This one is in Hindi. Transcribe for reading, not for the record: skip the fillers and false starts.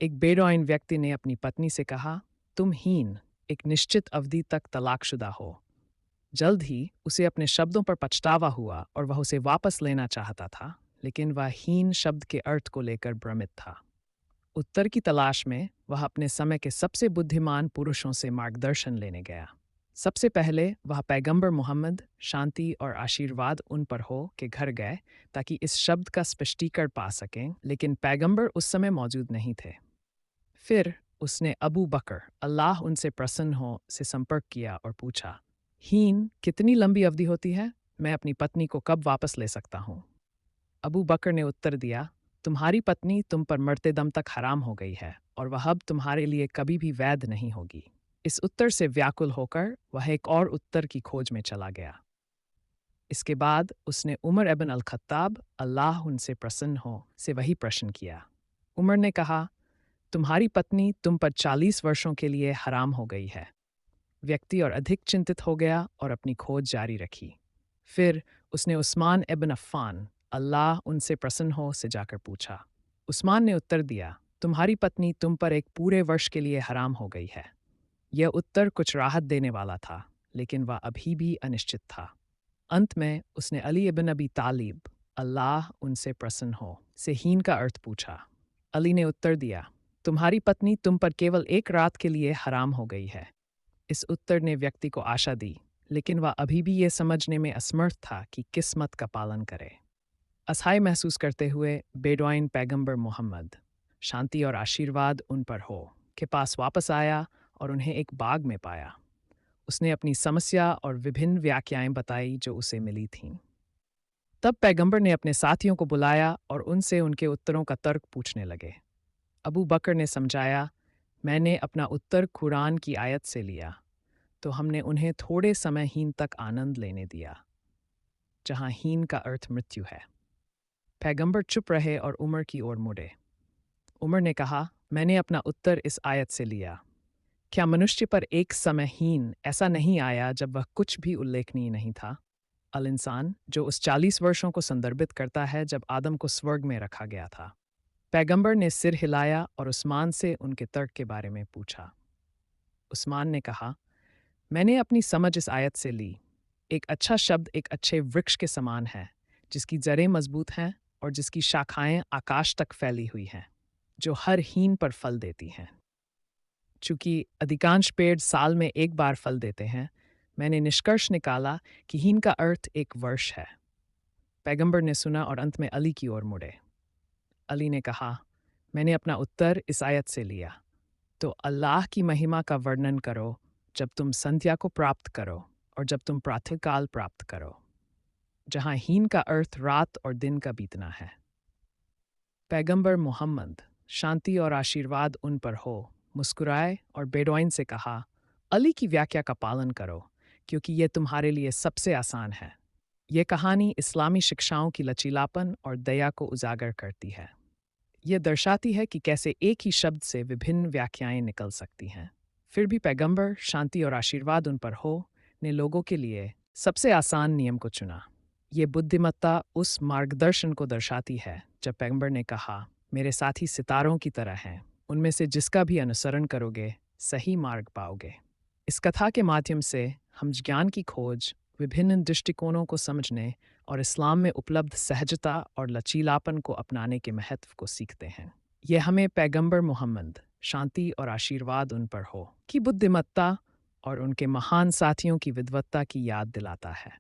एक बेडॉइन व्यक्ति ने अपनी पत्नी से कहा, तुम हीन, एक निश्चित अवधि तक तलाकशुदा हो। जल्द ही उसे अपने शब्दों पर पछतावा हुआ और वह उसे वापस लेना चाहता था, लेकिन वह हीन शब्द के अर्थ को लेकर भ्रमित था। उत्तर की तलाश में वह अपने समय के सबसे बुद्धिमान पुरुषों से मार्गदर्शन लेने गया। सबसे पहले वह पैगंबर मोहम्मद, शांति और आशीर्वाद उन पर हो, के घर गए ताकि इस शब्द का स्पष्टीकरण पा सकें, लेकिन पैगंबर उस समय मौजूद नहीं थे। फिर उसने अबू बकर, अल्लाह उनसे प्रसन्न हो, से संपर्क किया और पूछा, हीन कितनी लंबी अवधि होती है? मैं अपनी पत्नी को कब वापस ले सकता हूँ? अबू बकर ने उत्तर दिया, तुम्हारी पत्नी तुम पर मरते दम तक हराम हो गई है और वह अब तुम्हारे लिए कभी भी वैध नहीं होगी। इस उत्तर से व्याकुल होकर वह एक और उत्तर की खोज में चला गया। इसके बाद उसने उमर इब्न अल खत्ताब, अल्लाह उनसे प्रसन्न हो, से वही प्रश्न किया। उमर ने कहा, तुम्हारी पत्नी तुम पर 40 वर्षों के लिए हराम हो गई है। व्यक्ति और अधिक चिंतित हो गया और अपनी खोज जारी रखी। फिर उसने उस्मान इब्न अफ़्फ़ान, अल्लाह उनसे प्रसन्न हो, से जाकर पूछा। उस्मान ने उत्तर दिया, तुम्हारी पत्नी तुम पर एक पूरे वर्ष के लिए हराम हो गई है। यह उत्तर कुछ राहत देने वाला था, लेकिन वह अभी भी अनिश्चित था। अंत में उसने अली इब्न अबी तालिब, अल्लाह उनसे प्रसन्न हो, से हीन का अर्थ पूछा। अली ने उत्तर दिया, तुम्हारी पत्नी तुम पर केवल एक रात के लिए हराम हो गई है। इस उत्तर ने व्यक्ति को आशा दी, लेकिन वह अभी भी ये समझने में असमर्थ था कि किस्मत का पालन करे। असहाय महसूस करते हुए बेडॉइन पैगंबर मोहम्मद, शांति और आशीर्वाद उन पर हो, के पास वापस आया और उन्हें एक बाग में पाया। उसने अपनी समस्या और विभिन्न व्याख्याएं बताई जो उसे मिली थीं। तब पैगंबर ने अपने साथियों को बुलाया और उनसे उनके उत्तरों का तर्क पूछने लगे। अबू बकर ने समझाया, मैंने अपना उत्तर कुरान की आयत से लिया, तो हमने उन्हें थोड़े समय हीन तक आनंद लेने दिया, जहां हीन का अर्थ मृत्यु है। पैगंबर चुप रहे और उमर की ओर मुड़े। उमर ने कहा, मैंने अपना उत्तर इस आयत से लिया। क्या मनुष्य पर एक समय हीन ऐसा नहीं आया जब वह कुछ भी उल्लेखनीय नहीं था? अल इंसान, जो उस 40 वर्षों को संदर्भित करता है जब आदम को स्वर्ग में रखा गया था। पैगंबर ने सिर हिलाया और उस्मान से उनके तर्क के बारे में पूछा। उस्मान ने कहा, मैंने अपनी समझ इस आयत से ली। एक अच्छा शब्द एक अच्छे वृक्ष के समान है, जिसकी जड़ें मजबूत हैं और जिसकी शाखाएं आकाश तक फैली हुई हैं, जो हर हीन पर फल देती हैं। चूंकि अधिकांश पेड़ साल में एक बार फल देते हैं, मैंने निष्कर्ष निकाला कि हीन का अर्थ एक वर्ष है। पैगंबर ने सुना और अंत में अली की ओर मुड़े। अली ने कहा, मैंने अपना उत्तर इस आयत से लिया। तो अल्लाह की महिमा का वर्णन करो जब तुम संध्या को प्राप्त करो और जब तुम प्रातःकाल प्राप्त करो, जहां हीन का अर्थ रात और दिन का बीतना है। पैगंबर मोहम्मद, शांति और आशीर्वाद उन पर हो, मुस्कुराए और बेडौइन से कहा, अली की व्याख्या का पालन करो, क्योंकि यह तुम्हारे लिए सबसे आसान है। यह कहानी इस्लामी शिक्षाओं की लचीलापन और दया को उजागर करती है। यह दर्शाती है कि कैसे एक ही शब्द से विभिन्न व्याख्याएं निकल सकती हैं। फिर भी पैगंबर, शांति और आशीर्वाद उन पर हो, ने लोगों के लिए सबसे आसान नियम को चुना। ये बुद्धिमत्ता उस मार्गदर्शन को दर्शाती है जब पैगंबर ने कहा, मेरे साथी सितारों की तरह हैं, उनमें से जिसका भी अनुसरण करोगे सही मार्ग पाओगे। इस कथा के माध्यम से हम ज्ञान की खोज, विभिन्न दृष्टिकोणों को समझने और इस्लाम में उपलब्ध सहजता और लचीलापन को अपनाने के महत्व को सीखते हैं। यह हमें पैगंबर मोहम्मद, शांति और आशीर्वाद उन पर हो, की बुद्धिमत्ता और उनके महान साथियों की विद्वत्ता की याद दिलाता है।